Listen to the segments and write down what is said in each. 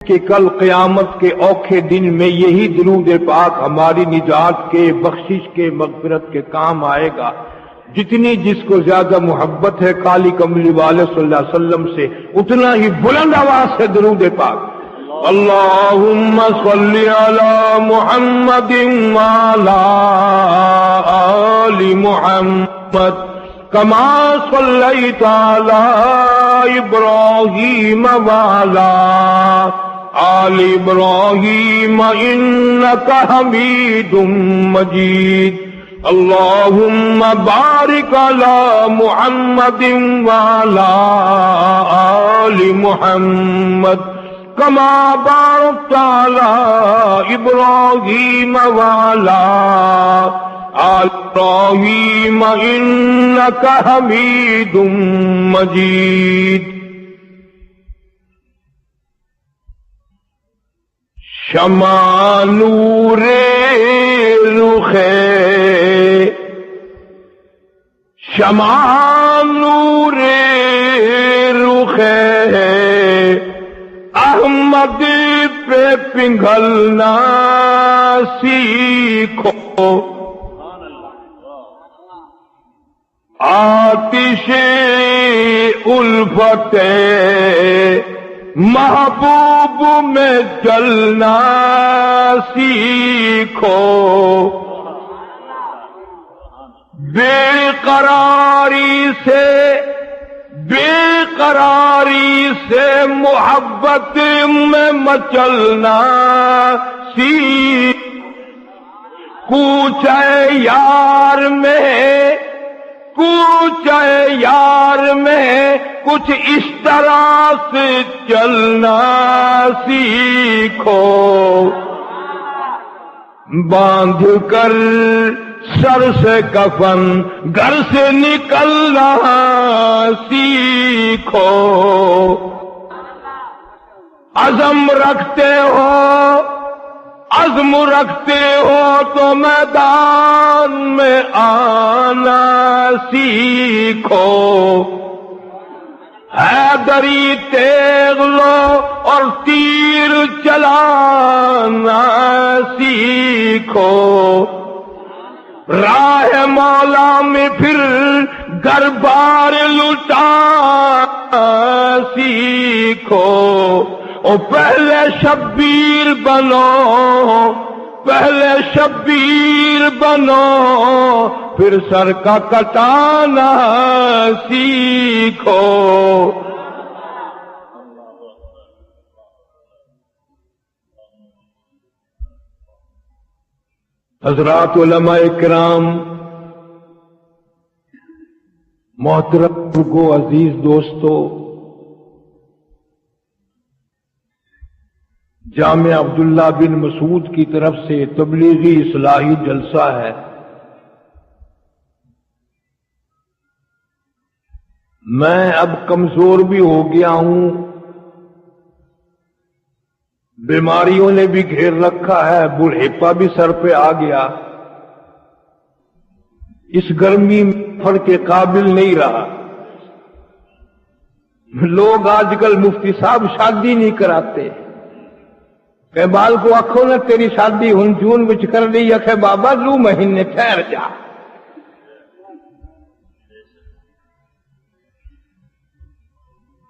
کہ کل قیامت کے اوکھے دن میں یہی درود پاک ہماری نجات کے، بخشش کے، مغفرت کے کام آئے گا۔ جتنی جس کو زیادہ محبت ہے کالی کملی والے صلی اللہ علیہ وسلم سے، اتنا ہی بلند آواز سے درود پاک اللہم صلی علی محمد وعلی آل محمد کما صلیت علی ابراہیم وعلی آل ابراہیم انک حمید مجید اللہم بارک علی محمد وعلی آل محمد کما بارکت علی ابراہیم وعلی آل ابراہیم انک حمید مجید۔ شمع نور رخے، شمع نور رخے احمد پہ پنگھلنا سیکھو، آتش الفت محبوب میں جلنا سیکھو، بے قراری سے محبت میں مچلنا سیکھو، کوچے یار میں کچھ اس طرح سے چلنا سیکھو، باندھ کر سر سے کفن گھر سے نکلنا سیکھو، عزم رکھتے ہو تو میدان میں آنا سیکھو، حیدری تیغ لو اور تیر چلانا سیکھو، راہ مولا میں پھر گھر بار لٹانا سیکھو، اور پہلے شبیر بنو پھر سر کا کٹانا سیکھو۔ حضرات علماء کرام، محترم بزرگوں، عزیز دوستو، جامعہ عبداللہ بن مسعود کی طرف سے تبلیغی اصلاحی جلسہ ہے۔ میں اب کمزور بھی ہو گیا ہوں، بیماریوں نے بھی گھیر رکھا ہے، بڑھیپا بھی سر پہ آ گیا، اس گرمی میں پھڑ کے قابل نہیں رہا۔ لوگ آج کل مفتی صاحب شادی نہیں کراتے، کہ بال کو آکھو نا تیری شادی ہن جون وچ کر دی، آکھے بابا 2 مہینے ٹھہر جا۔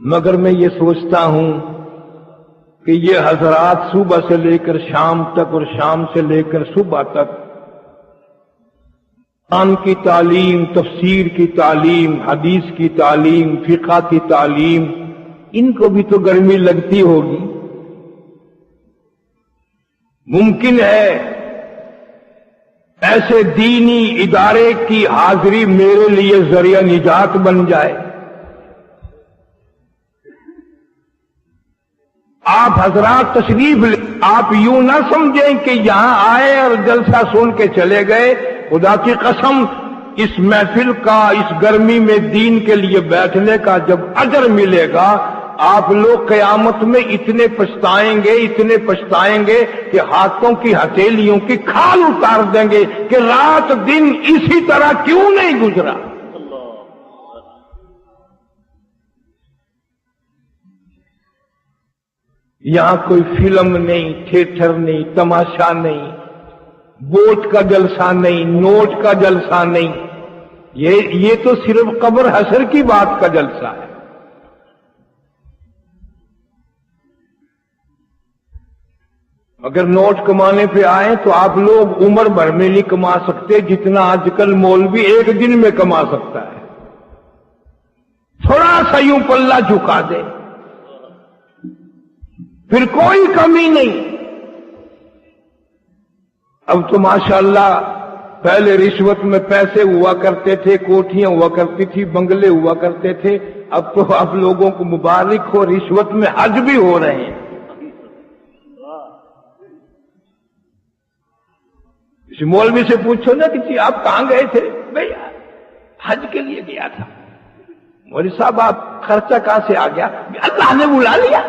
مگر میں یہ سوچتا ہوں کہ یہ حضرات صبح سے لے کر شام تک اور شام سے لے کر صبح تک قرآن کی تعلیم، تفسیر کی تعلیم، حدیث کی تعلیم، فقہ کی تعلیم، ان کو بھی تو گرمی لگتی ہوگی۔ ممکن ہے ایسے دینی ادارے کی حاضری میرے لیے ذریعہ نجات بن جائے۔ آپ حضرات تشریف لیں، آپ یوں نہ سمجھیں کہ یہاں آئے اور جلسہ سن کے چلے گئے۔ خدا کی قسم، اس محفل کا، اس گرمی میں دین کے لیے بیٹھنے کا جب اجر ملے گا، آپ لوگ قیامت میں اتنے پچھتائیں گے کہ ہاتھوں کی ہتھیلیوں کی کھال اتار دیں گے کہ رات دن اسی طرح کیوں نہیں گزرا۔ یہاں کوئی فلم نہیں، تھیٹر نہیں، تماشا نہیں، ووٹ کا جلسہ نہیں، نوٹ کا جلسہ نہیں، یہ تو صرف قبر حشر کی بات کا جلسہ ہے۔ اگر نوٹ کمانے پہ آئے تو آپ لوگ عمر بھر میں نہیں کما سکتے جتنا آج کل مولوی ایک دن میں کما سکتا ہے۔ تھوڑا سا یوں پلہ جھکا دے پھر کوئی کمی نہیں۔ اب تو ماشاءاللہ پہلے رشوت میں پیسے ہوا کرتے تھے، کوٹھیاں ہوا کرتی تھی، بنگلے ہوا کرتے تھے، اب تو آپ لوگوں کو مبارک ہو، رشوت میں حج بھی ہو رہے ہیں۔ کسی مولوی سے پوچھو نا کہ آپ کہاں گئے تھے؟ بھئی حج کے لیے گیا تھا۔ مولوی صاحب آپ خرچہ کہاں سے آ گیا؟ اللہ نے بلا لیا۔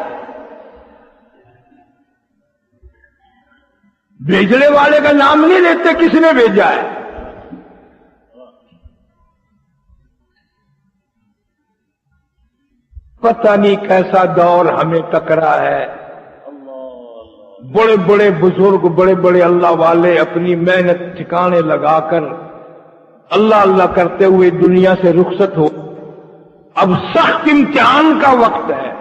بھیجنے والے کا نام نہیں لیتے کس نے بھیجا ہے۔ پتہ نہیں کیسا دور ہمیں ٹکرا ہے۔ بڑے بڑے بزرگ، بڑے بڑے اللہ والے اپنی محنت ٹھکانے لگا کر اللہ اللہ کرتے ہوئے دنیا سے رخصت ہو۔ اب سخت امتحان کا وقت ہے،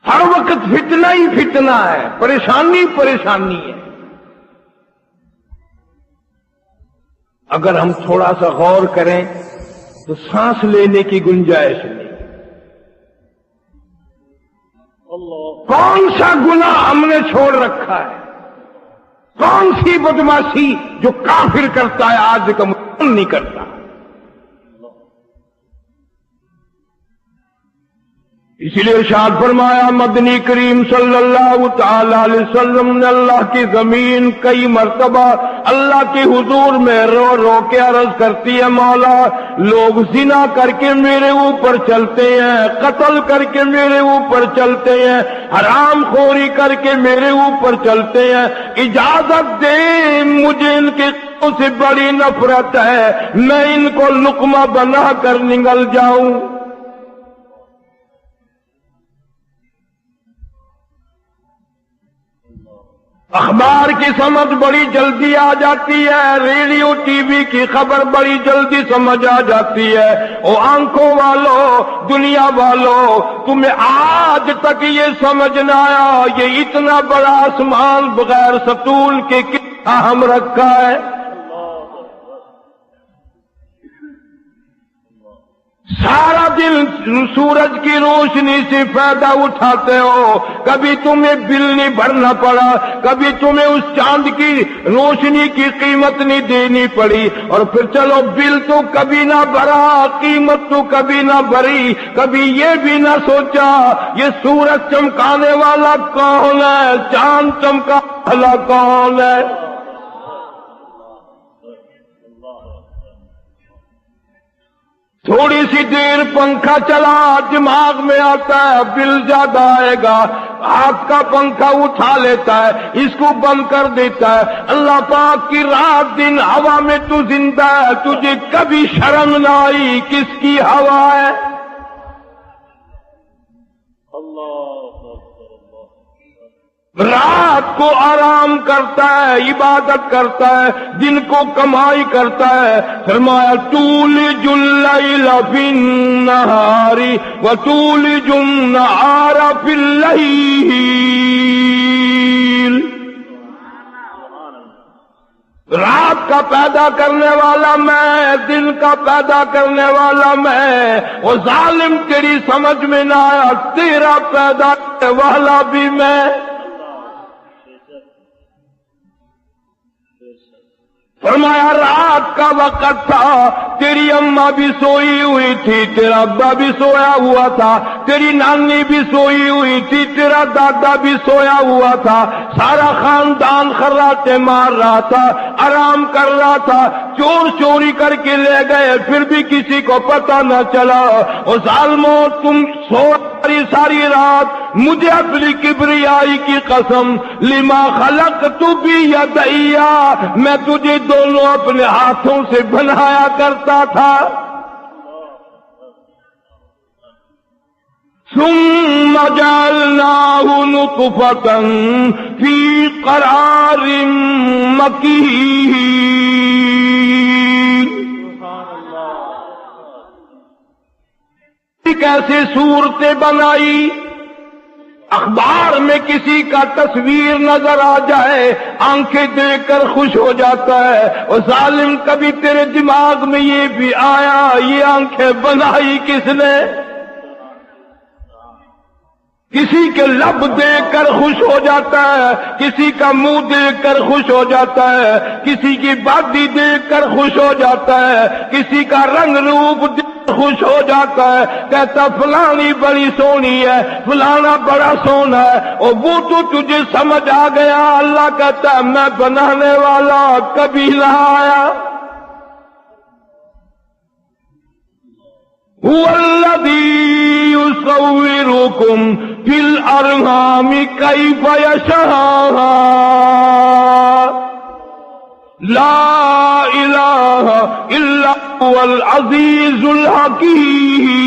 ہر وقت فتنہ ہی فتنہ ہے، پریشانی پریشانی ہے۔ اگر ہم تھوڑا سا غور کریں تو سانس لینے کی گنجائش نہیں۔ کون سا گناہ ہم نے چھوڑ رکھا ہے؟ کون سی بدماشی جو کافر کرتا ہے آج کا مسلمان نہیں کرتا؟ اسی لیے ارشاد فرمایا مدنی کریم صلی اللہ تعالی علیہ وسلم نے اللہ کی زمین کئی مرتبہ اللہ کے حضور میں رو رو کے عرض کرتی ہے، مولا لوگ زنا کر کے میرے اوپر چلتے ہیں، قتل کر کے میرے اوپر چلتے ہیں، حرام خوری کر کے میرے اوپر چلتے ہیں، اجازت دے مجھے ان کے سے بڑی نفرت ہے، میں ان کو لقمہ بنا کر نگل جاؤں۔ اخبار کی سمجھ بڑی جلدی آ جاتی ہے، ریڈیو ٹی وی کی خبر بڑی جلدی سمجھ آ جاتی ہے۔ او آنکھوں والو، دنیا والو، تمہیں آج تک یہ سمجھ نہ آیا یہ اتنا بڑا آسمان بغیر ستون کے کتنا ہم رکھا ہے۔ سارا دن سورج کی روشنی سے فائدہ اٹھاتے ہو، کبھی تمہیں بل نہیں بھرنا پڑا، کبھی تمہیں اس چاند کی روشنی کی قیمت نہیں دینی پڑی، اور پھر چلو بل تو کبھی نہ بھرا، قیمت تو کبھی نہ بھری، کبھی یہ بھی نہ سوچا یہ سورج چمکانے والا کون ہے، چاند چمکانے والا کون ہے۔ تھوڑی سی دیر پنکھا چلا دماغ میں آتا ہے بل زیادہ آئے گا، ہاتھ کا پنکھا اٹھا لیتا ہے، اس کو بند کر دیتا ہے۔ اللہ پاک کی رات دن ہوا میں تو زندہ ہے، تجھے کبھی شرم نہ آئی کس کی ہوا ہے؟ رات کو آرام کرتا ہے، عبادت کرتا ہے، دن کو کمائی کرتا ہے۔ فرمایا تولج اللیل فی النہار وتولج النہار فی اللیل، رات کا پیدا کرنے والا میں، دن کا پیدا کرنے والا میں، وہ ظالم تیری سمجھ میں نہ آیا تیرا پیدا کرنے والا بھی میں۔ فرمایا رات کا وقت تھا، تیری اماں بھی سوئی ہوئی تھی، تیرا ابا بھی سویا ہوا تھا، تیری نانی بھی سوئی ہوئی تھی، تیرا دادا بھی سویا ہوا تھا، سارا خاندان خراٹے مار رہا تھا، آرام کر رہا تھا، چور چوری کر کے لے گئے پھر بھی کسی کو پتہ نہ چلا۔ او ظالمو تم سو ساری رات، مجھے اپنی کبریائی کی قسم، لما خلقت بیدی، میں تجھے دونوں اپنے ہاتھوں سے بنایا کرتا تھا۔ ثم جعلناه نطفة في قرار مكين. کیسے صورتیں بنائی، اخبار میں کسی کا تصویر نظر آ جائے آنکھیں دیکھ کر خوش ہو جاتا ہے، اور ظالم کبھی تیرے دماغ میں یہ بھی آیا یہ آنکھیں بنائی کس نے؟ کسی کے لب دیکھ کر خوش ہو جاتا ہے، کسی کا منہ دیکھ کر خوش ہو جاتا ہے، کسی کی باڈی دیکھ کر خوش ہو جاتا ہے، کسی کا رنگ روپ دیکھ کر خوش ہو جاتا ہے، کہتا فلانی بڑی سونی ہے، فلانا بڑا سونا ہے، اور وہ تو تجھے سمجھ آ گیا۔ اللہ کہتا ہے میں بنانے والا کبھی نہ آیا۔ هو الذي يصوركم في الأرحام كيف يشاء لا إله إلا هو العزيز الحكيم۔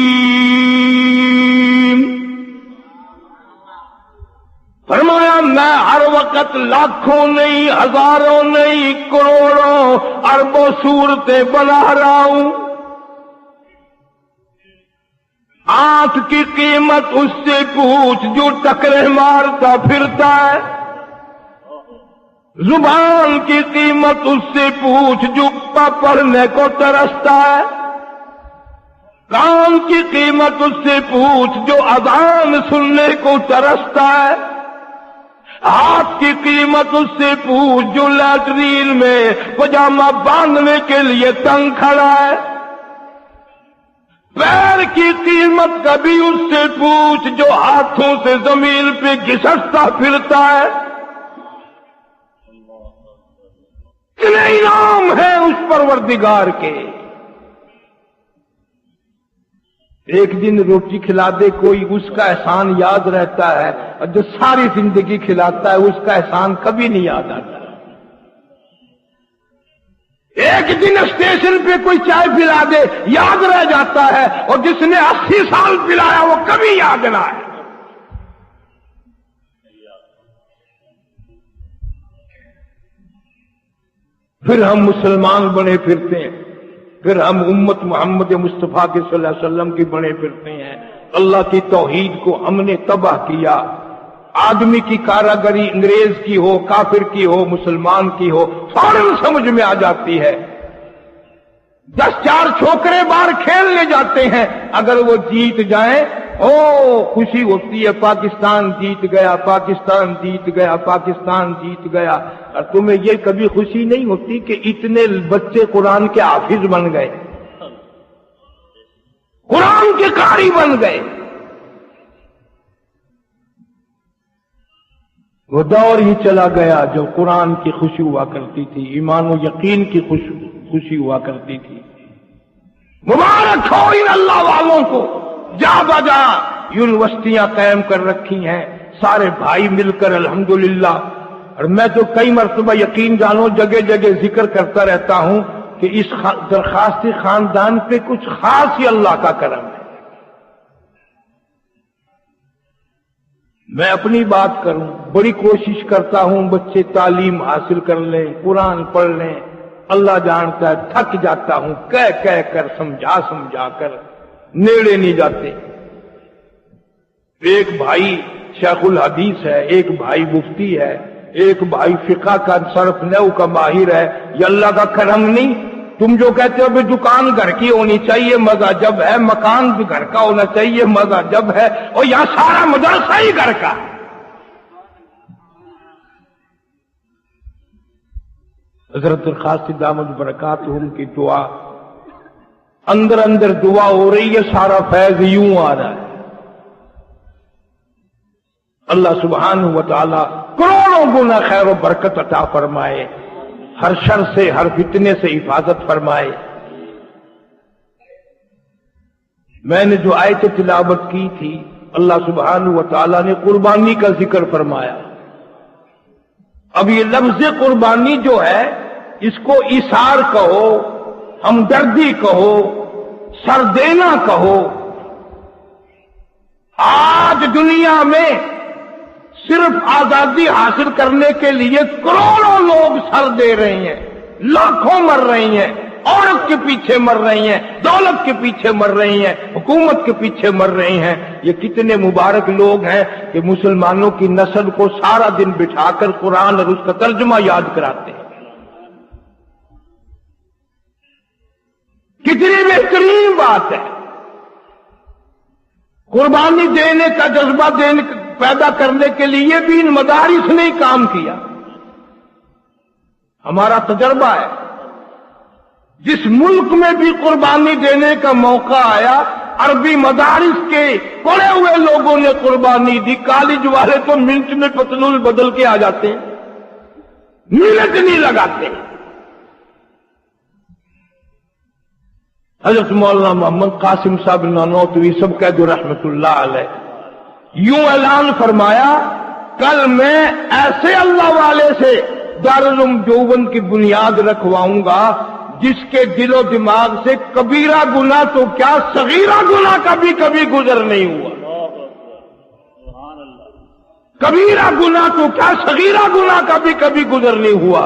فرمایا میں ہر وقت لاکھوں نہیں، ہزاروں نہیں، کروڑوں اربوں صورتیں بنا رہا ہوں۔ آنکھ کی قیمت اس سے پوچھ جو ٹکرے مارتا پھرتا ہے، زبان کی قیمت اس سے پوچھ جو پڑھنے کو ترستا ہے، کان کی قیمت اس سے پوچھ جو اذان سننے کو ترستا ہے، ہاتھ کی قیمت اس سے پوچھ جو لیٹرین میں پجامہ باندھنے کے لیے تنگ کھڑا ہے، پیر کی قیمت کبھی اس سے پوچھ جو ہاتھوں سے زمین پہ گھسٹتا پھرتا ہے۔ کتنے انعام ہیں اس پروردگار کے۔ ایک دن روٹی کھلا دے کوئی، اس کا احسان یاد رہتا ہے، اور جو ساری زندگی کھلاتا ہے اس کا احسان کبھی نہیں یاد آتا۔ ایک دن اسٹیشن پہ کوئی چائے پلا دے یاد رہ جاتا ہے، اور جس نے 80 سال پلایا وہ کبھی یاد نہ آئے۔ پھر ہم مسلمان بنے پھرتے ہیں، پھر ہم امت محمد مصطفیٰ کے صلی اللہ علیہ وسلم کی بنے پھرتے ہیں۔ اللہ کی توحید کو ہم نے تباہ کیا۔ آدمی کی کاراگری انگریز کی ہو، کافر کی ہو، مسلمان کی ہو، فوراً سمجھ میں آ جاتی ہے۔ 10-4 چھوکرے باہر کھیلنے جاتے ہیں، اگر وہ جیت جائیں خوشی ہوتی ہے، پاکستان جیت گیا، پاکستان جیت گیا، پاکستان جیت گیا۔ اور تمہیں یہ کبھی خوشی نہیں ہوتی کہ اتنے بچے قرآن کے حافظ بن گئے، قرآن کے قاری بن گئے؟ وہ دور ہی چلا گیا جو قرآن کی خوشی ہوا کرتی تھی، ایمان و یقین کی خوشی ہوا کرتی تھی۔ مبارک ہو ان اللہ والوں کو، جا بجا یونیورسٹیاں قائم کر رکھی ہیں سارے بھائی مل کر الحمدللہ۔ اور میں تو کئی مرتبہ یقین جانو جگہ جگہ ذکر کرتا رہتا ہوں کہ اس درخواست خاندان پہ کچھ خاص ہی اللہ کا کرم ہے۔ میں اپنی بات کروں، بڑی کوشش کرتا ہوں بچے تعلیم حاصل کر لیں، قرآن پڑھ لیں۔ اللہ جانتا ہے تھک جاتا ہوں کہہ کر، سمجھا کر، نیڑے نہیں جاتے۔ ایک بھائی شیخ الحدیث ہے، ایک بھائی مفتی ہے، ایک بھائی فقہ کا صرف نحو کا ماہر ہے۔ یہ اللہ کا کرم نہیں؟ تم جو کہتے ہو بھی دکان گھر کی ہونی چاہیے مزہ جب ہے، مکان بھی گھر کا ہونا چاہیے مزہ جب ہے، اور یہاں سارا مدرسہ ہی گھر کا۔ حضرت درخواست دامت برکاتہم کی دعا، اندر دعا ہو رہی ہے، سارا فیض یوں آ رہا ہے۔ اللہ سبحانہ و تعالی کروڑوں گنا خیر و برکت عطا فرمائے، ہر شر سے، ہر فتنے سے حفاظت فرمائے۔ میں نے جو آیت تلاوت کی تھی، اللہ سبحانہ و تعالی نے قربانی کا ذکر فرمایا۔ اب یہ لفظ قربانی جو ہے، اس کو ایثار کہو، ہمدردی کہو، سر دینا کہو، آج دنیا میں صرف آزادی حاصل کرنے کے لیے کروڑوں لوگ سر دے رہے ہیں، لاکھوں مر رہے ہیں، عورت کے پیچھے مر رہی ہیں، دولت کے پیچھے مر رہی ہیں، حکومت کے پیچھے مر رہی ہیں۔ یہ کتنے مبارک لوگ ہیں کہ مسلمانوں کی نسل کو سارا دن بٹھا کر قرآن اور اس کا ترجمہ یاد کراتے ہیں۔ کتنی بہترین بات ہے۔ قربانی دینے کا جذبہ پیدا کرنے کے لیے بھی ان مدارس نے کام کیا۔ ہمارا تجربہ ہے، جس ملک میں بھی قربانی دینے کا موقع آیا، عربی مدارس کے پڑھے ہوئے لوگوں نے قربانی دی۔ کالج والے تو منٹ میں پتلون بدل کے آ جاتے ہیں، منٹ نہیں لگاتے۔ حضرت مولانا محمد قاسم صاحب نانوتوی سب کہہ دو رحمت اللہ علیہ، یوں اعلان فرمایا، کل میں ایسے اللہ والے سے دارالعلوم دیوبند کی بنیاد رکھواؤں گا جس کے دل و دماغ سے کبیرہ گناہ تو کیا صغیرہ گناہ کبھی گزر نہیں ہوا۔ کبیرہ گناہ تو کیا صغیرہ گناہ کبھی گزر نہیں ہوا۔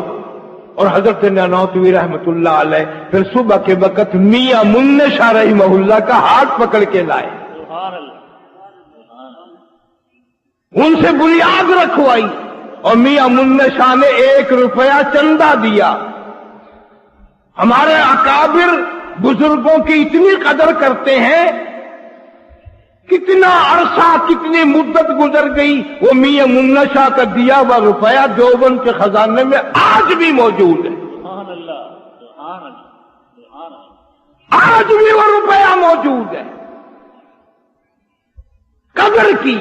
اور حضرت نانوتوی رحمت اللہ علیہ پھر صبح کے وقت میاں منہ شاہ رحمہ اللہ کا ہاتھ پکڑ کے لائے، ان سے بنیاد رکھوائی، اور میاں منہ شاہ نے 1 روپیہ چندہ دیا۔ ہمارے اکابر بزرگوں کی اتنی قدر کرتے ہیں، کتنا عرصہ کتنی مدت گزر گئی، وہ میاں منہ شاہ کا دیا ہوا روپیہ دیوبند کے خزانے میں آج بھی موجود ہے۔ آج بھی وہ روپیہ موجود ہے، قدر کی۔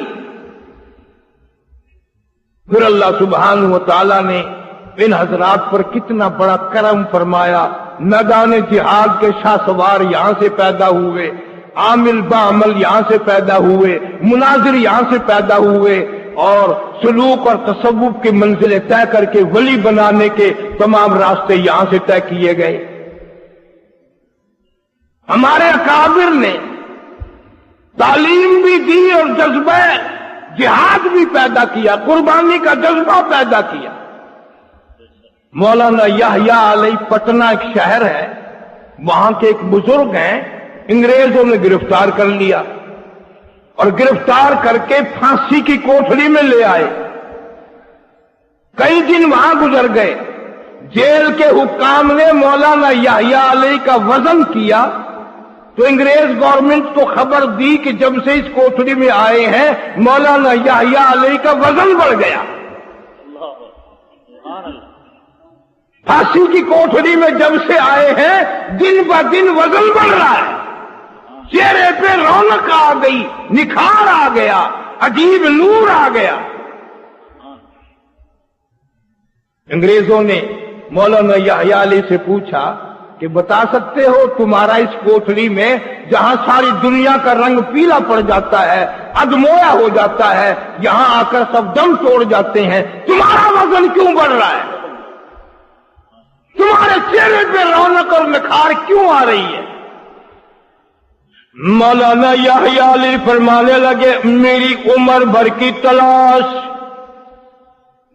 پھر اللہ سبحانہ و تعالی نے ان حضرات پر کتنا بڑا کرم فرمایا۔ میدان جہاد کے شاہ سوار یہاں سے پیدا ہوئے، عامل بعمل یہاں سے پیدا ہوئے، مناظر یہاں سے پیدا ہوئے، اور سلوک اور تصوف کی منزلیں طے کر کے ولی بنانے کے تمام راستے یہاں سے طے کیے گئے۔ ہمارے اکابر نے تعلیم بھی دی اور جذبہ جہاد بھی پیدا کیا، قربانی کا جذبہ پیدا کیا۔ مولانا یحییٰ علیہ پٹنہ ایک شہر ہے، وہاں کے ایک بزرگ ہیں، انگریزوں نے گرفتار کر لیا اور گرفتار کر کے پھانسی کی کوٹھڑی میں لے آئے۔ کئی دن وہاں گزر گئے، جیل کے حکام نے مولانا یحییٰ علیہ کا وزن کیا تو انگریز گورنمنٹ کو خبر دی کہ جب سے اس کوٹھڑی میں آئے ہیں مولانا یحییٰ علیہ کا وزن بڑھ گیا۔ پھانسی کی کوٹھڑی میں جب سے آئے ہیں دن بہ دن وزن بڑھ رہا ہے، چہرے پہ رونق آ گئی، نکھار آ گیا، عجیب نور آ گیا۔ انگریزوں نے مولانا یحییٰ علیہ سے پوچھا کہ بتا سکتے ہو تمہارا اس کوٹھڑی میں جہاں ساری دنیا کا رنگ پیلا پڑ جاتا ہے، ادمویا ہو جاتا ہے، یہاں آ کر سب دم توڑ جاتے ہیں، تمہارا وزن کیوں بڑھ رہا ہے؟ تمہارے چہرے پہ رونق اور نکھار کیوں آ رہی ہے؟ مولانا یحییٰ علیہ فرمانے لگے، میری عمر بھر کی تلاش،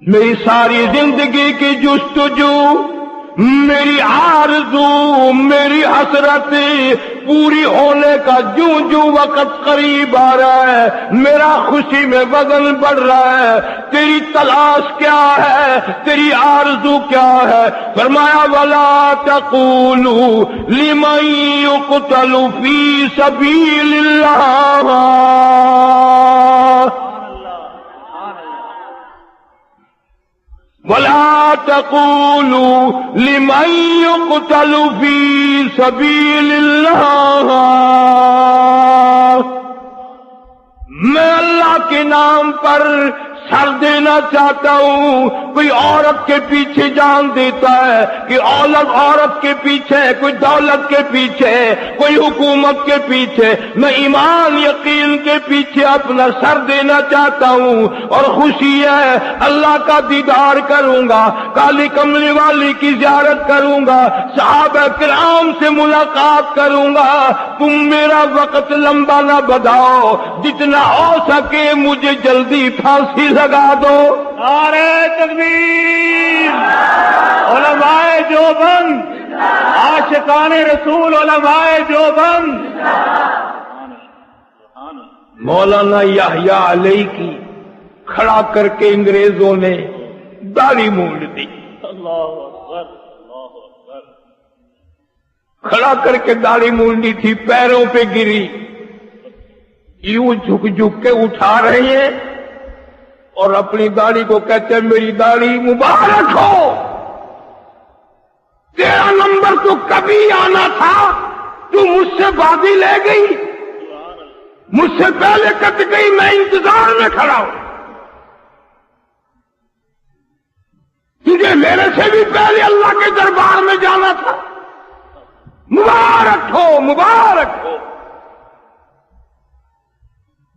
میری ساری زندگی کی جستجو، میری آرزو، میری حسرت پوری ہونے کا جوں جوں وقت قریب آ رہا ہے، میرا خوشی میں وزن بڑھ رہا ہے۔ تیری تلاش کیا ہے؟ تیری آرزو کیا ہے؟ فرمایا وَلَا تَقُولُوا لِمَن يُقْتَلُ فِي سَبِيلِ اللَّهِ وَلَا تَقُولُوا لِمَن يُقْتَلُ فِي سَبِيلِ اللَّهِ، میں اللہ کے نام پر سر دینا چاہتا ہوں، کوئی عورت کے پیچھے جان دیتا ہے کہ عورت کے پیچھے، کوئی دولت کے پیچھے، کوئی حکومت کے پیچھے، میں ایمان یقین کے پیچھے اپنا سر دینا چاہتا ہوں، اور خوشی ہے اللہ کا دیدار کروں گا، کالی کملی والی کی زیارت کروں گا، صحابہ کرام سے ملاقات کروں گا۔ تم میرا وقت لمبا نہ بدھاؤ، جتنا ہو سکے مجھے جلدی پھانسی لگا دو۔ نعرہ تکبیر، علماء دیوبند، عاشقان رسول علماء دیوبند۔ مولانا یحییٰ علیہ کی کھڑا کر کے انگریزوں نے داڑھی مونڈ دی، اللہ اکبر، اللہ اکبر۔ کھڑا کر کے داڑھی مونڈی تھی، پیروں پہ گری، یوں جھک جھک کے اٹھا رہے ہیں اور اپنی داڑھی کو کہتے ہیں میری داڑھی مبارک ہو، تیرا نمبر تو کبھی آنا تھا، تو مجھ سے بازی لے گئی، مجھ سے پہلے کٹ گئی، میں انتظار میں کھڑا ہوں، تجھے میرے سے بھی پہلے اللہ کے دربار میں جانا تھا، مبارک ہو مبارک ہو۔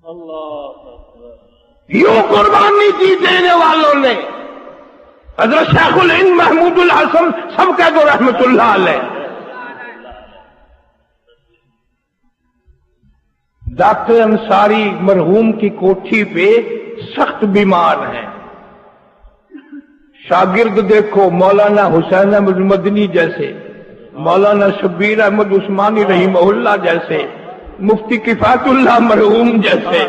اللہ اکبر۔ یوں قربانی دی دینے والوں نے، حضرت شیخ الہند محمود الحسن سب کہہ دو رحمت اللہ علیہ، ڈاکٹر انصاری مرحوم کی کوٹھی پہ سخت بیمار ہیں، شاگرد دیکھو مولانا حسین احمد مدنی جیسے، مولانا شبیر احمد عثمانی رحمہ اللہ جیسے، مفتی کفایت اللہ مرحوم جیسے،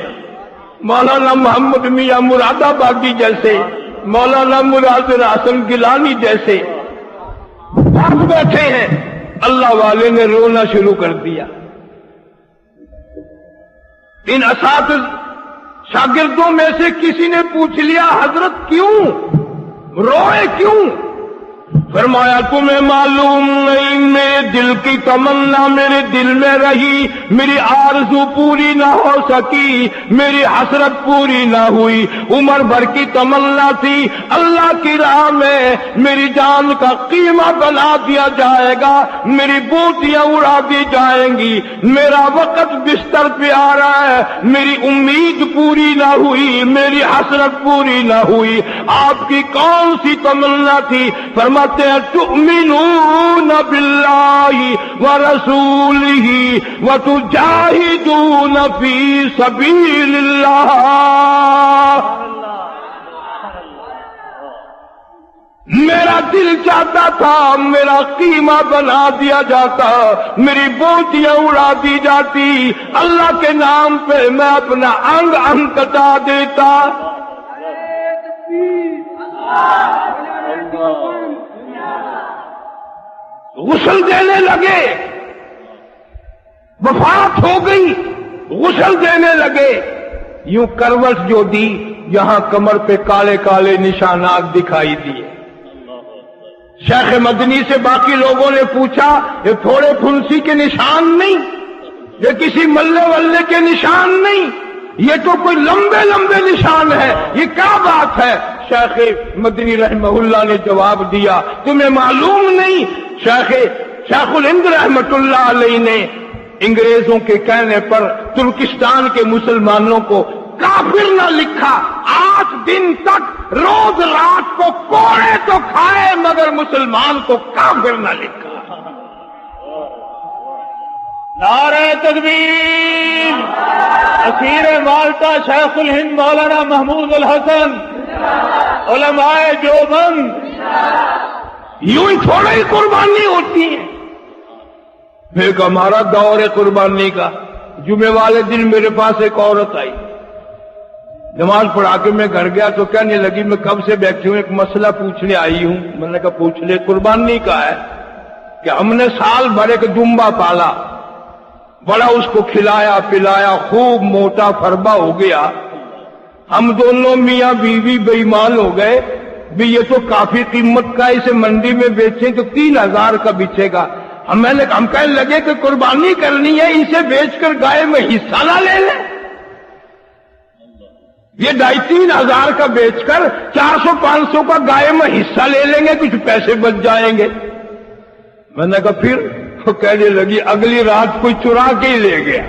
مولانا محمد میاں مراد آبادی جیسے، مولانا مراد حسن گیلانی جیسے پاس بیٹھے ہیں، اللہ والے نے رونا شروع کر دیا۔ ان اساتذہ شاگردوں میں سے کسی نے پوچھ لیا حضرت کیوں روئے کیوں؟ فرمایا تمہیں معلوم نہیں میرے دل کی تمنا میرے دل میں رہی، میری آرزو پوری نہ ہو سکی، میری حسرت پوری نہ ہوئی، عمر بھر کی تمنا تھی اللہ کی راہ میں میری جان کا قیمہ بنا دیا جائے گا، میری بوٹیاں اڑا دی جائیں گی، میرا وقت بستر پہ آ رہا ہے، میری امید پوری نہ ہوئی، میری حسرت پوری نہ ہوئی۔ آپ کی کون سی تمنا تھی؟ فرماتے ہیں تؤمنون باللہ ورسولہ وتجاہدون فی سبیل اللہ۔ میرا دل چاہتا تھا میرا قیمہ بنا دیا جاتا، میری بوٹیاں اڑا دی جاتی، اللہ کے نام پہ میں اپنا انگ انگ کٹا دیتا۔ غسل دینے لگے، وفات ہو گئی، غسل دینے لگے، یوں کروٹ جو دی یہاں کمر پہ کالے کالے نشانات دکھائی دیے۔ شیخ مدنی سے باقی لوگوں نے پوچھا یہ تھوڑے پھنسی کے نشان نہیں، یہ کسی ملے ولے کے نشان نہیں، یہ تو کوئی لمبے لمبے نشان ہے، یہ کیا بات ہے؟ شیخ مدنی رحمہ اللہ نے جواب دیا تمہیں معلوم نہیں، شیخ الہند رحمت اللہ علیہ نے انگریزوں کے کہنے پر ترکستان کے مسلمانوں کو کافر نہ لکھا، 8 دن تک روز رات کو کوڑے تو کھائے مگر مسلمان کو کافر نہ لکھا۔ نعرہ تکبیر، اسیر مالٹا شیخ الہند مولانا محمود الحسن، علماء دیوبند۔ یوں ہی تھوڑا ہی قربانی ہوتی ہے۔ ایک ہمارا دور ہے قربانی کا، جمعے والے دن میرے پاس ایک عورت آئی، نماز پڑھا کے میں گھر گیا تو کہنے لگی میں کب سے بیٹھی ہوں، ایک مسئلہ پوچھنے آئی ہوں۔ میں نے کہا پوچھ لے۔ قربانی کا ہے کہ ہم نے سال بھر ایک دمبا پالا، بڑا اس کو کھلایا پلایا، خوب موٹا فربا ہو گیا، ہم دونوں میاں بیوی بے ایمان ہو گئے بھی یہ تو کافی قیمت کا، اسے منڈی میں بیچیں تو 3000 کا بچے گا۔ ہم کہنے لگے کہ قربانی کرنی ہے، اسے بیچ کر گائے میں حصہ نہ لے لیں، یہ 2,500-3 ہزار کا بیچ کر 400-500 کا گائے میں حصہ لے لیں گے، کچھ پیسے بچ جائیں گے۔ میں نے کہا پھر؟ وہ کہنے لگی اگلی رات کوئی چرا کے ہی لے گیا،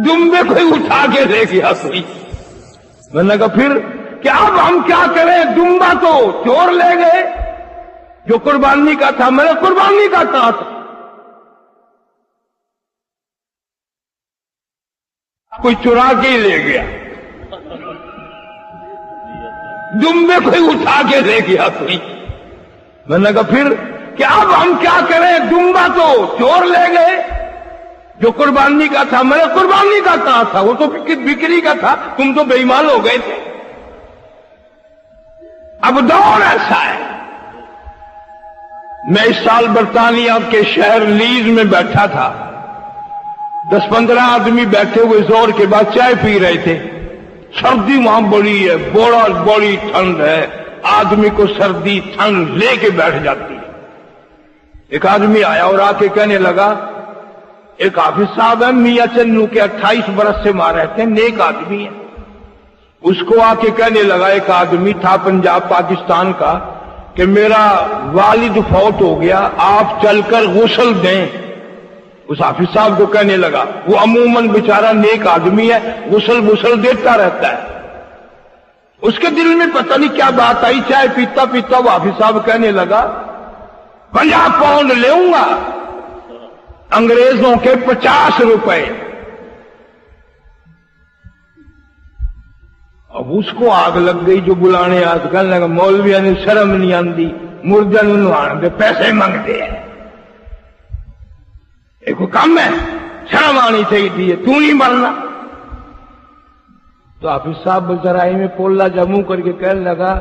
دمبے کوئی اٹھا کے لے گیا کوئی۔ میں نے کہا پھر کیا اب ہم کیا کریں؟ دمبا تو چور لے گئے جو قربانی کا تھا، میں نے قربانی کا کہا تھا، کوئی چرا کے ہی لے گیا، دمبے کوئی اٹھا کے لے گیا کوئی۔ میں نے کہا پھر کیا اب ہم کیا کریں؟ دمبا تو چور لے گئے جو قربانی کا تھا، میں نے قربانی کا کہا تھا، وہ تو بکری کا تھا، تم تو بے ایمان ہو گئے تھے۔ اب دور ایسا ہے، میں اس سال برطانیہ کے شہر لیز میں بیٹھا تھا، 10-15 آدمی بیٹھے ہوئے زور کے بعد چائے پی رہے تھے۔ سردی وہاں بڑی ہے، بڑی ٹھنڈ ہے، آدمی کو سردی ٹھنڈ لے کے بیٹھ جاتی ہے۔ ایک آدمی آیا اور آ کے کہنے لگا، ایک حافظ صاحب ہے میاں چنو کے، 28 برس سے وہاں رہتے ہیں، نیک آدمی ہے۔ اس کو آ کے کہنے لگا ایک آدمی تھا پنجاب پاکستان کا کہ میرا والد فوت ہو گیا، آپ چل کر غسل دیں۔ اس حافظ صاحب کو کہنے لگا، وہ عموماً بیچارہ نیک آدمی ہے، غسل دیتا رہتا ہے۔ اس کے دل میں پتہ نہیں کیا بات آئی، چائے پیتا پیتا وہ حافظ صاحب کہنے لگا 50 پاؤنڈ لوں گا، انگریزوں کے 50 روپے۔ اب اس کو آگ لگ گئی جو بلانے آج کل لگا، مولویاں نے شرم نہیں آندی، مردہ نوان دے پیسے مانگتے ہیں، ایک کم ہے، شرم آنی چاہیے، تو نہیں مرنا۔ تو حافظ صاحب بلچرائی میں پولا جموں کر کے کہنے لگا،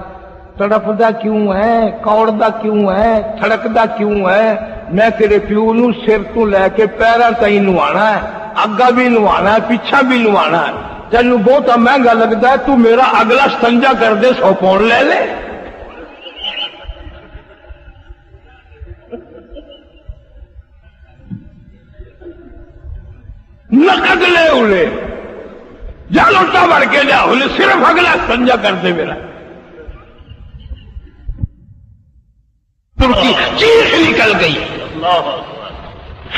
تڑپدا کیوں ہے، کوڑدا کیوں ہے، تھڑکدا کیوں ہے؟ میں تیرے پیو نو سر تو لے کے پیرا تئی نوانا ہے، اگا بھی نوانا ہے، پیچھا بھی نوانا ہے، تینوں بہت مہنگا لگتا ہے، تو میرا اگلا استنجا کر دے، 100 پاؤنڈ لے لے۔ نقد لے انہیں، جا لوٹا بڑھ کے جا، انہیں صرف اگلا استنجا کر دے میرا۔ ترکی چیخ نکل گئی،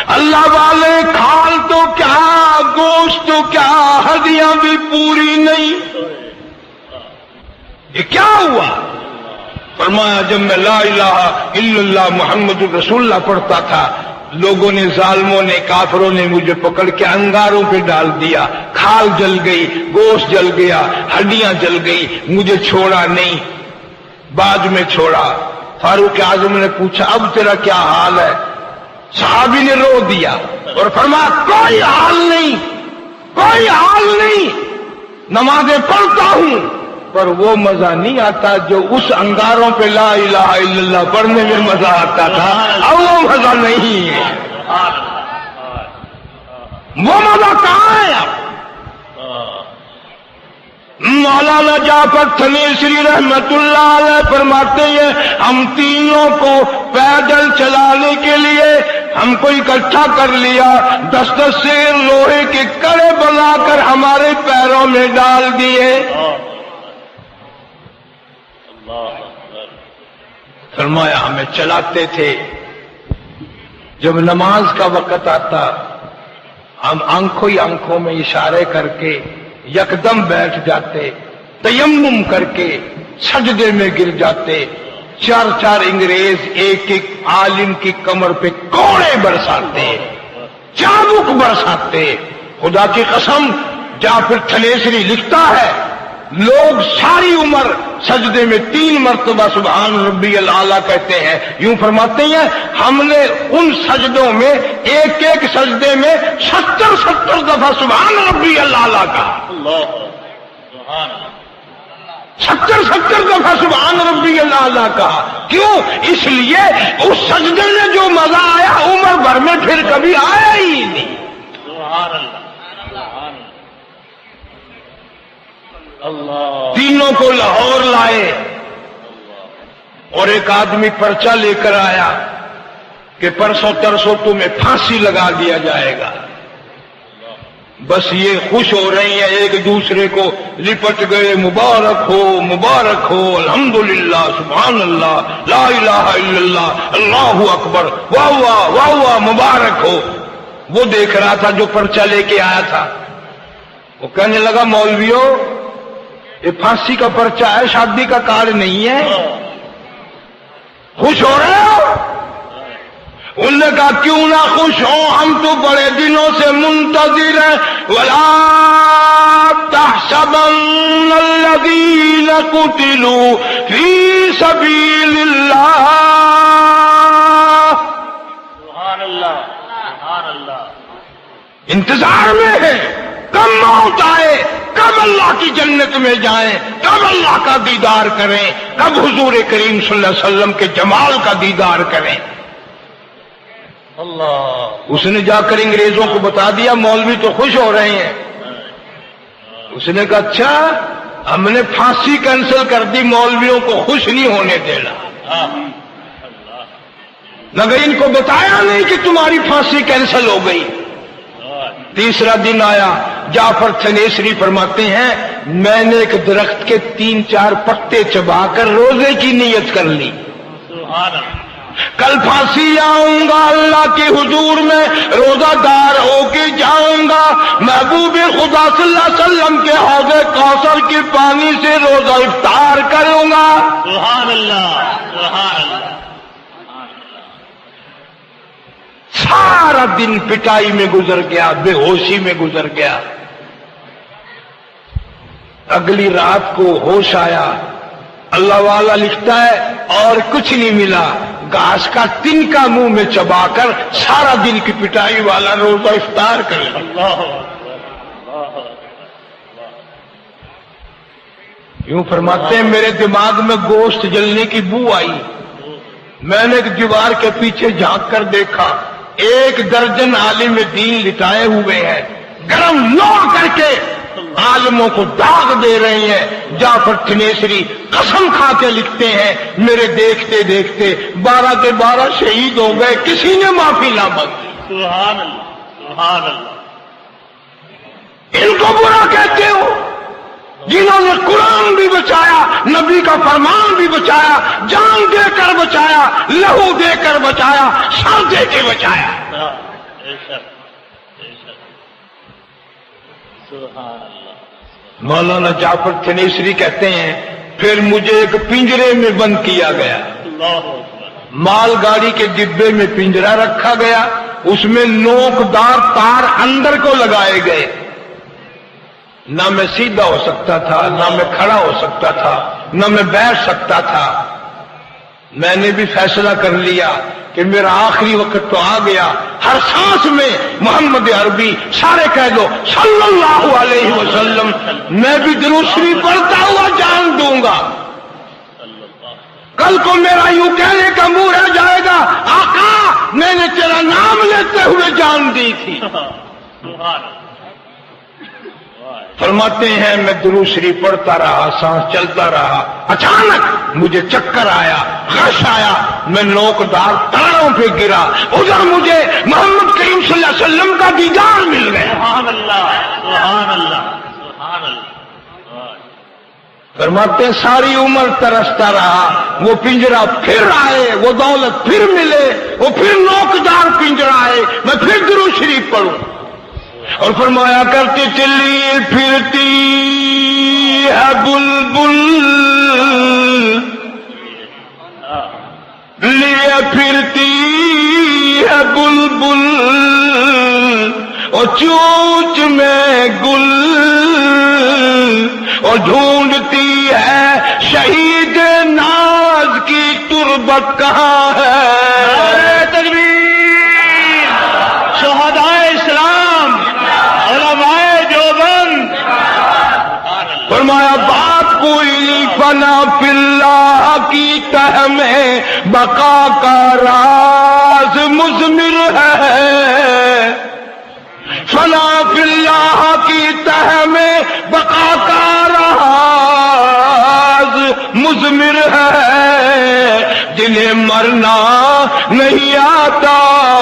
اللہ والے کھال تو کیا، گوشت تو کیا، ہڈیاں بھی پوری نہیں، یہ کیا ہوا؟ فرمایا جب میں لا الہ الا اللہ محمد رسول اللہ پڑھتا تھا، لوگوں نے، ظالموں نے، کافروں نے مجھے پکڑ کے انگاروں پہ ڈال دیا، کھال جل گئی، گوشت جل گیا، ہڈیاں جل گئی، مجھے چھوڑا نہیں، بعد میں چھوڑا۔ فاروق اعظم نے پوچھا اب تیرا کیا حال ہے؟ صحابی نے رو دیا اور فرمایا کوئی حال نہیں، کوئی حال نہیں، نمازیں پڑھتا ہوں پر وہ مزہ نہیں آتا جو اس انگاروں پہ لا الہ الا اللہ پڑھنے میں مزہ آتا تھا، اب وہ مزہ نہیں ہے۔ وہ مزہ کہاں ہے اب؟ مولانا جعفر تھنیسری رحمت اللہ علیہ فرماتے ہیں ہم تینوں کو پیدل چلانے کے لیے ہم کو اکٹھا کر لیا، 10 سیر لوہے کے کڑے بنا کر ہمارے پیروں میں ڈال دیے۔ فرمایا ہمیں چلاتے تھے، جب نماز کا وقت آتا ہم آنکھوں ہی آنکھوں میں اشارے کر کے یکدم بیٹھ جاتے، تیمم کر کے سجدے میں گر جاتے، 4 انگریز ایک عالم کی کمر پہ کوڑے برساتے، چابک برساتے۔ خدا کی قسم جعفر تھنیسری لکھتا ہے لوگ ساری عمر سجدے میں 3 مرتبہ سبحان ربی الاعلیٰ کہتے ہیں، یوں فرماتے ہیں ہم نے ان سجدوں میں ایک سجدے میں 70 دفعہ سبحان ربی الاعلیٰ کہا، 70 دفعہ سبحان ربی الاعلیٰ کہا۔ کیوں؟ اس لیے اس سجدے میں جو مزہ آیا عمر بھر میں پھر کبھی آیا ہی نہیں۔ سبحان اللہ۔ تینوں کو لاہور لائے اور ایک آدمی پرچہ لے کر آیا کہ پرسوں ترسوں تمہیں پھانسی لگا دیا جائے گا۔ بس یہ خوش ہو رہی ہیں ایک دوسرے کو لپٹ گئے، مبارک ہو، الحمدللہ، سبحان اللہ، لا الہ الا اللہ، اللہ اکبر، واہ واہ واہ واہ، مبارک ہو۔ وہ دیکھ رہا تھا جو پرچہ لے کے آیا تھا، وہ کہنے لگا مولویوں یہ پھانسی کا پرچہ ہے، شادی کا کارڈ نہیں ہے، خوش ہو رہے ہو؟ انہوں نے کہا کیوں نہ خوش ہوں، ہم تو بڑے دنوں سے منتظر ہیں۔ وَلَا تَحْسَبَنَّ الَّذِينَ قُتِلُوا فِي سَبِيلِ اللَّهِ، سبحان اللہ، سبحان اللہ، انتظار میں ہے کب موت آئے، کب اللہ کی جنت میں جائیں، کب اللہ کا دیدار کریں، کب حضور کریم صلی اللہ علیہ وسلم کے جمال کا دیدار کریں۔ اللہ، اس نے جا کر انگریزوں کو بتا دیا مولوی تو خوش ہو رہے ہیں۔ اس نے کہا اچھا ہم نے پھانسی کینسل کر دی، مولویوں کو خوش نہیں ہونے دینا، مگر ان کو بتایا نہیں کہ تمہاری پھانسی کینسل ہو گئی۔ تیسرا دن آیا، جعفر تھنیسری فرماتے ہیں میں نے ایک درخت کے 3-4 پتے چبا کر روزے کی نیت کر لی، سبحان اللہ، کل پھانسی آؤں گا اللہ کے حضور میں روزہ دار ہو کے جاؤں گا، محبوب خدا صلی اللہ علیہ وسلم کے حوض کوثر کے پانی سے روزہ افطار کروں گا۔ سبحان اللہ، سبحان اللہ، سارا دن پٹائی میں گزر گیا، بے ہوشی میں گزر گیا۔ اگلی رات کو ہوش آیا، اللہ والا لکھتا ہے اور کچھ نہیں ملا، گھاس کا تنکا منہ میں چبا کر سارا دن کی پٹائی والا روزہ افطار کر لیا۔ اللہ، یوں فرماتے ہیں میرے دماغ میں گوشت جلنے کی بو آئی، میں نے ایک دیوار کے پیچھے جھانک کر دیکھا، 1 درجن عالم دین لٹائے ہوئے ہیں، گرم لو کر کے عالموں کو داغ دے رہے ہیں۔ جعفر تھنیسری قسم کھا کے لکھتے ہیں میرے دیکھتے دیکھتے 12 کے 12 شہید ہو گئے، کسی نے معافی نہ مانگی۔ سبحان اللہ، سبحان اللہ، ان کو برا کہتے ہو جنہوں نے قرآن بھی بچایا، نبی کا فرمان بھی بچایا، جان دے کر بچایا، لہو دے کر بچایا، سر دے کے بچایا۔ بے شک، بے شک، سبحان اللہ، مولانا جعفر تھنیسری کہتے ہیں پھر مجھے ایک پنجرے میں بند کیا گیا، اللہ اکبر، مال گاڑی کے ڈبے میں پنجرا رکھا گیا، اس میں نوکدار تار اندر کو لگائے گئے، نہ میں سیدھا ہو سکتا تھا، نہ میں کھڑا ہو سکتا تھا، نہ میں بیٹھ سکتا تھا۔ میں نے بھی فیصلہ کر لیا کہ میرا آخری وقت تو آ گیا، ہر سانس میں محمد عربی، سارے کہہ دو صلی اللہ علیہ وسلم، میں بھی درود شریف پڑھتا ہوا جان دوں گا۔ کل کو میرا یوں کہنے کا منہ رہ جائے گا آقا میں نے تیرا نام لیتے ہوئے جان دی تھی۔ سبحان اللہ، فرماتے ہیں میں درود شریف پڑھتا رہا، سانس چلتا رہا، اچانک مجھے چکر آیا، غش آیا، میں نوکدار تاروں پہ گرا، ادھر مجھے محمد کریم صلی اللہ علیہ وسلم کا دیدار مل گیا۔ سبحان اللہ، سبحان اللہ، سبحان اللہ، فرماتے ہیں ساری عمر ترستا رہا، وہ پنجرا پھر آئے، وہ دولت پھر ملے، وہ پھر نوکدار پنجرا آئے، میں پھر درود شریف پڑھوں۔ اور فرمایا کرتی چلی پھرتی ہے بلبل لیے پھرتی ہے بلبل اور چونچ میں گل اور ڈھونڈتی ہے شہید ناز کی تربت کہاں ہے۔ تکبیر، شہدائے اسلام، علماء دیوبند، فرمایا بات کوئی فنا فی اللہ کی تہ میں بقا کا راز مضمر ہے، فنا فی اللہ کی تہ میں بقا کا راز مضمر ہے، جنہیں مرنا نہیں آتا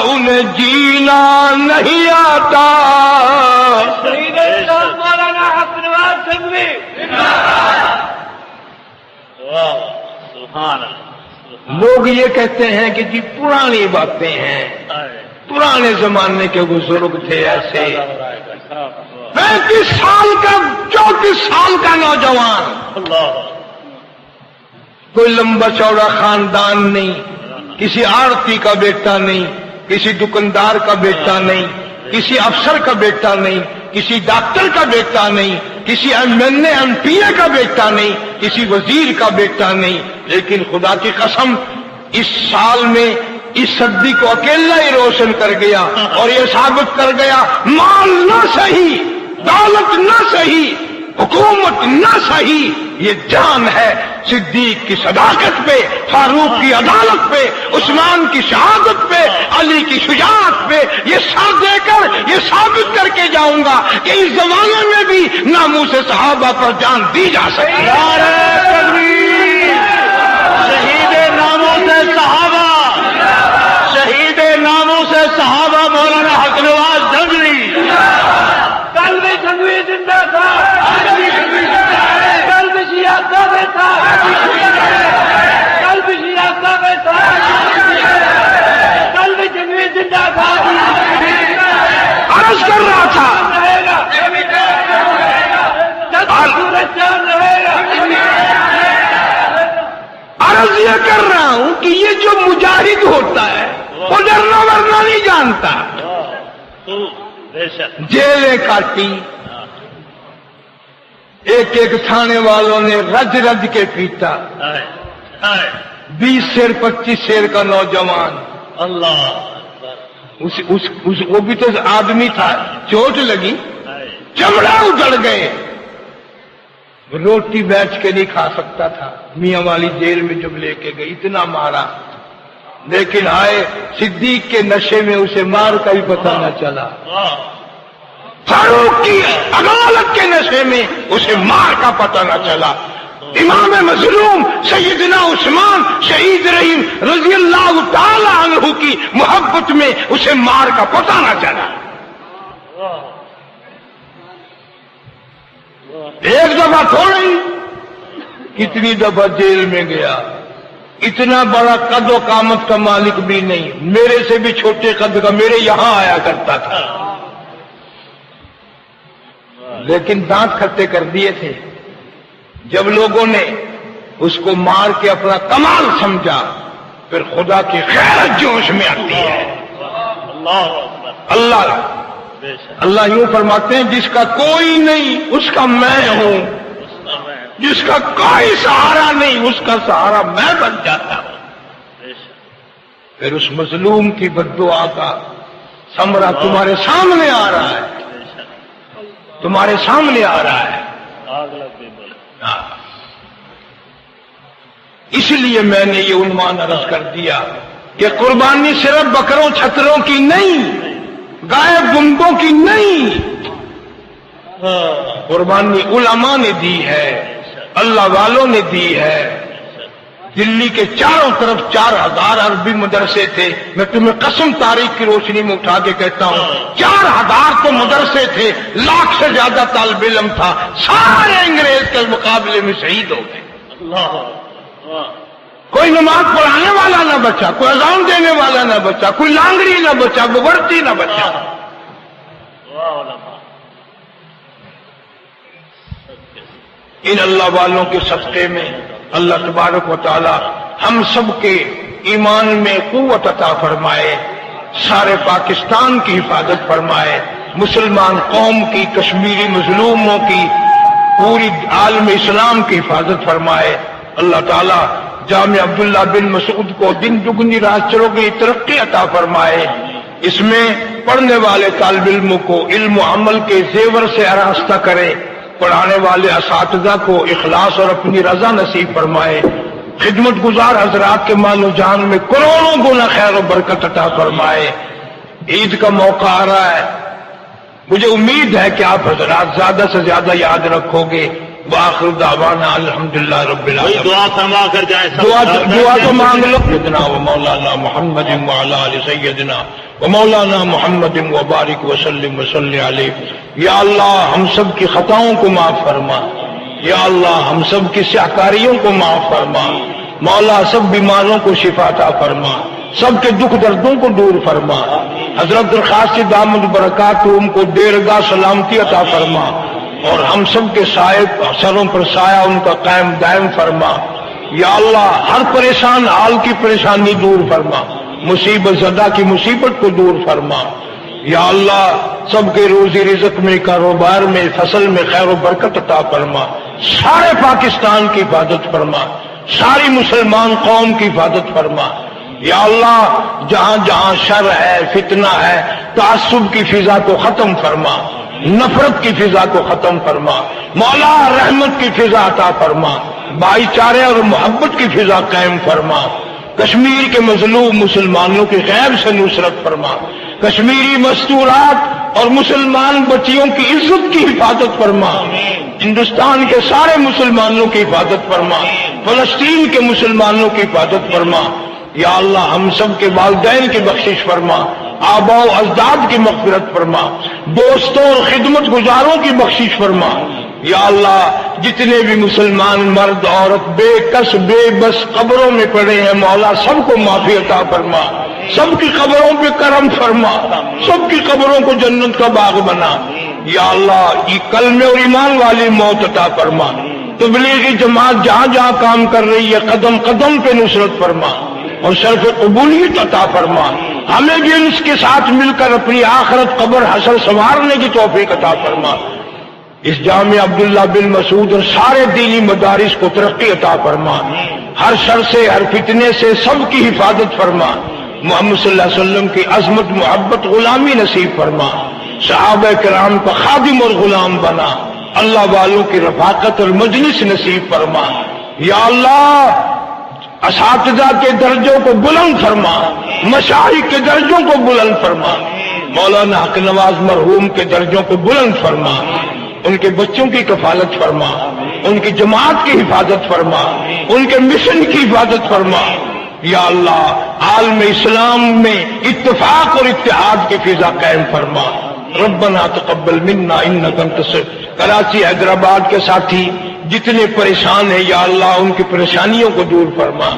انہیں جینا نہیں آتا، شہید اسلام مولانا حق نواز سنگوی سبحان اللہ لوگ یہ کہتے ہیں کہ جی پرانی باتیں ہیں، پرانے زمانے کے بزرگ تھے ایسے، 35 سال کا 34 سال کا نوجوان، اللہ کوئی لمبا چوڑا خاندان نہیں، کسی آڑتی کا بیٹا نہیں، کسی دکاندار کا بیٹا نہیں، کسی افسر کا بیٹا نہیں، کسی ڈاکٹر کا بیٹا نہیں، کسی ایم پی اے کا بیٹا نہیں، کسی وزیر کا بیٹا نہیں، لیکن خدا کی قسم اس سال میں اس صدی کو اکیلا ہی روشن کر گیا اور یہ ثابت کر گیا مال نہ صحیح، دولت نہ صحیح، حکومت نہ صحیح، یہ جان ہے صدیق کی صداقت پہ، فاروق کی عدالت پہ، عثمان کی شہادت پہ، علی کی شجاعت پہ، یہ سر دے کر یہ ثابت کر کے جاؤں گا کہ اس زمانے میں بھی ناموس صحابہ پر جان دی جا سکتی ہے۔ نعرہ تکبیر، شہید ناموس صحابہ، شہید ناموس صحابہ مولانا حق نواز جنگلی، قلب جنگلی زندہ تھا، قلب شیعہ ثابت تھا، قلب شیعہ ثابت تھا، قلب جنگلی زندہ تھا۔ عرض کر رہا تھا عرض یہ کر رہا ہوں کہ یہ جو مجاہد ہوتا ہے وہ ڈرنا ورنا نہیں جانتا، بے شک جیلیں کاٹی، ایک ایک تھانے والوں نے رج رج کے پیٹا، 20 سیر 25 سیر کا نوجوان، اللہ وہ بھی تو آدمی تھا، چوٹ لگی، چمڑا اجڑ گئے، روٹی بیٹھ کے نہیں کھا سکتا تھا، میاں والی جیل میں جب لے کے گئی اتنا مارا، لیکن آئے صدیق کے نشے میں اسے مار کا بھی پتہ نہ چلا، فاروق کی عدالت کے نشے میں اسے مار کا پتہ نہ چلا، امام مظلوم سیدنا عثمان شہید رحیم رضی اللہ تعالی عنہ کی محبت میں اسے مار کا پتہ نہ چلا۔ ایک دفعہ تھوڑی، کتنی دفعہ جیل میں گیا، اتنا بڑا قد و قامت کا مالک بھی نہیں، میرے سے بھی چھوٹے قد کا، میرے یہاں آیا کرتا تھا، لیکن دانت کھٹے کر دیے تھے۔ جب لوگوں نے اس کو مار کے اپنا کمال سمجھا، پھر خدا کی خیرت جوش میں آتی ہے۔ اللہ یوں فرماتے ہیں جس کا کوئی نہیں اس کا میں ہوں، جس کا کوئی سہارا نہیں اس کا سہارا میں بن جاتا ہوں۔ پھر اس مظلوم کی بددعا کا ثمرہ تمہارے سامنے آ رہا ہے، تمہارے سامنے آ رہا ہے۔ اس لیے میں نے یہ عنوان عرض کر دیا کہ قربانی صرف بکروں چھتروں کی نہیں، گائے بندوں کی نہیں، قربانی علماء نے دی ہے، اللہ والوں نے دی ہے۔ دلی کے چاروں طرف 4000 عربی مدرسے تھے، میں تمہیں قسم تاریخ کی روشنی میں اٹھا کے کہتا ہوں 4000 تو مدرسے تھے، 1,00,000 سے زیادہ طالب علم تھا، سارے انگریز کے مقابلے میں شہید ہو گئے۔ کوئی نماز پڑھانے والا نہ بچا، کوئی اذان دینے والا نہ بچا، کوئی لانگڑی نہ بچا، بگڑتی نہ بچا۔ ان اللہ والوں کے صدقے میں اللہ تبارک و تعالی ہم سب کے ایمان میں قوت عطا فرمائے، سارے پاکستان کی حفاظت فرمائے، مسلمان قوم کی، کشمیری مظلوموں کی، پوری عالم اسلام کی حفاظت فرمائے۔ اللہ تعالیٰ جامع عبداللہ بن مسعود کو دن دگنی رات چلوگی ترقی عطا فرمائے، اس میں پڑھنے والے طالب علموں کو علم و عمل کے زیور سے آراستہ کرے، پڑھانے والے اساتذہ کو اخلاص اور اپنی رضا نصیب فرمائے، خدمت گزار حضرات کے مال و جان میں کروڑوں گنا خیر و برکت عطا فرمائے۔ عید کا موقع آ رہا ہے، مجھے امید ہے کہ آپ حضرات زیادہ سے زیادہ یاد رکھو گے۔ وآخر دعوانا الحمدللہ رب العالمین۔ دعا فرما کر جائیں، دعا تو مانگ لو۔ سیدنا و مولانا محمد وعلی آل سیدنا ومولانا محمد وبارک وسلم وصلی علیہ۔ یا اللہ ہم سب کی خطاؤں کو معاف فرما، یا اللہ ہم سب کی سیاکاریوں کو معاف فرما، مولا سب بیماروں کو شفا عطا فرما، سب کے دکھ دردوں کو دور فرما، حضرت درخواست دامت برکاتہم کو دیرگاہ سلامتی عطا فرما، اور ہم سب کے سروں پر سایہ ان کا قائم دائم فرما۔ یا اللہ ہر پریشان حال کی پریشانی دور فرما، مصیبت زدہ کی مصیبت کو دور فرما۔ یا اللہ سب کے روزی رزق میں، کاروبار میں، فصل میں خیر و برکت عطا فرما، سارے پاکستان کی حفاظت فرما، ساری مسلمان قوم کی حفاظت فرما۔ یا اللہ جہاں جہاں شر ہے، فتنہ ہے، تعصب کی فضا کو ختم فرما، نفرت کی فضا کو ختم فرما، مولا رحمت کی فضا عطا فرما، بھائی چارے اور محبت کی فضا قائم فرما، کشمیر کے مظلوم مسلمانوں کی غیب سے نصرت فرما، کشمیری مستورات اور مسلمان بچیوں کی عزت کی حفاظت فرما، ہندوستان کے سارے مسلمانوں کی حفاظت فرما، فلسطین کے مسلمانوں کی حفاظت فرما۔ یا اللہ ہم سب کے والدین کی بخشش فرما، آباء و اجداد کی مغفرت فرما، دوستوں اور خدمت گزاروں کی بخشش فرما۔ یا اللہ جتنے بھی مسلمان مرد عورت بے کس بے بس قبروں میں پڑے ہیں، مولا سب کو معافی عطا فرما، سب کی قبروں پہ کرم فرما، سب کی قبروں کو جنت کا باغ بنا۔ یا اللہ یہ کلمے اور ایمان والی موت عطا فرما، تبلیغی جماعت جہاں جہاں کام کر رہی ہے قدم قدم پہ نصرت فرما اور شرف قبولیت عطا فرما، ہمیں بھی اس کے ساتھ مل کر اپنی آخرت قبر حشر سنوارنے کی توفیق عطا فرما۔ اس جامع عبداللہ بن مسعود اور سارے دینی مدارس کو ترقی عطا فرما، ہر شر سے ہر فتنے سے سب کی حفاظت فرما، محمد صلی اللہ علیہ وسلم کی عظمت محبت غلامی نصیب فرما، صحابہ کرام کا خادم اور غلام بنا، اللہ والوں کی رفاقت اور مجلس نصیب فرما۔ یا اللہ اساتذہ کے درجوں کو بلند فرما، مشائخ کے درجوں کو بلند فرما، مولانا حق نواز مرحوم کے درجوں کو بلند فرما، ان کے بچوں کی کفالت فرما، ان کی جماعت کی حفاظت فرما، ان کے مشن کی حفاظت فرما۔ یا اللہ عالم اسلام میں اتفاق اور اتحاد کی فضا قائم فرما۔ ربنا تقبل منا انک انت السمیع۔ کراچی حیدرآباد کے ساتھی جتنے پریشان ہیں یا اللہ ان کی پریشانیوں کو دور فرما،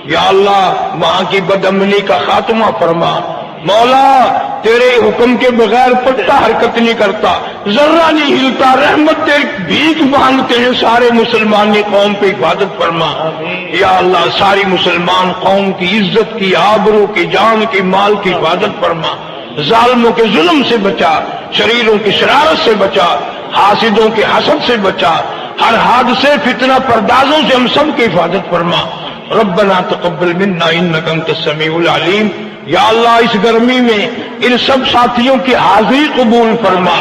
یا اللہ وہاں کی بدامنی کا خاتمہ فرما، مولا تیرے حکم کے بغیر پتا حرکت نہیں کرتا، ذرہ نہیں ہلتا، رحمت تیری بھیک مانگتے ہیں سارے مسلمانی قوم پہ حفاظت فرما۔ یا اللہ ساری مسلمان قوم کی عزت کی، آبرو کی، جان کی، مال کی حفاظت فرما، ظالموں کے ظلم سے بچا، شریروں کی شرارت سے بچا، حاسدوں کے حسد سے بچا، ہر حادثے فتنہ پردازوں سے ہم سب کی حفاظت فرما۔ ربنا تقبل منا انک انت السمیع العلیم۔ یا اللہ اس گرمی میں ان سب ساتھیوں کی حاضری قبول فرما،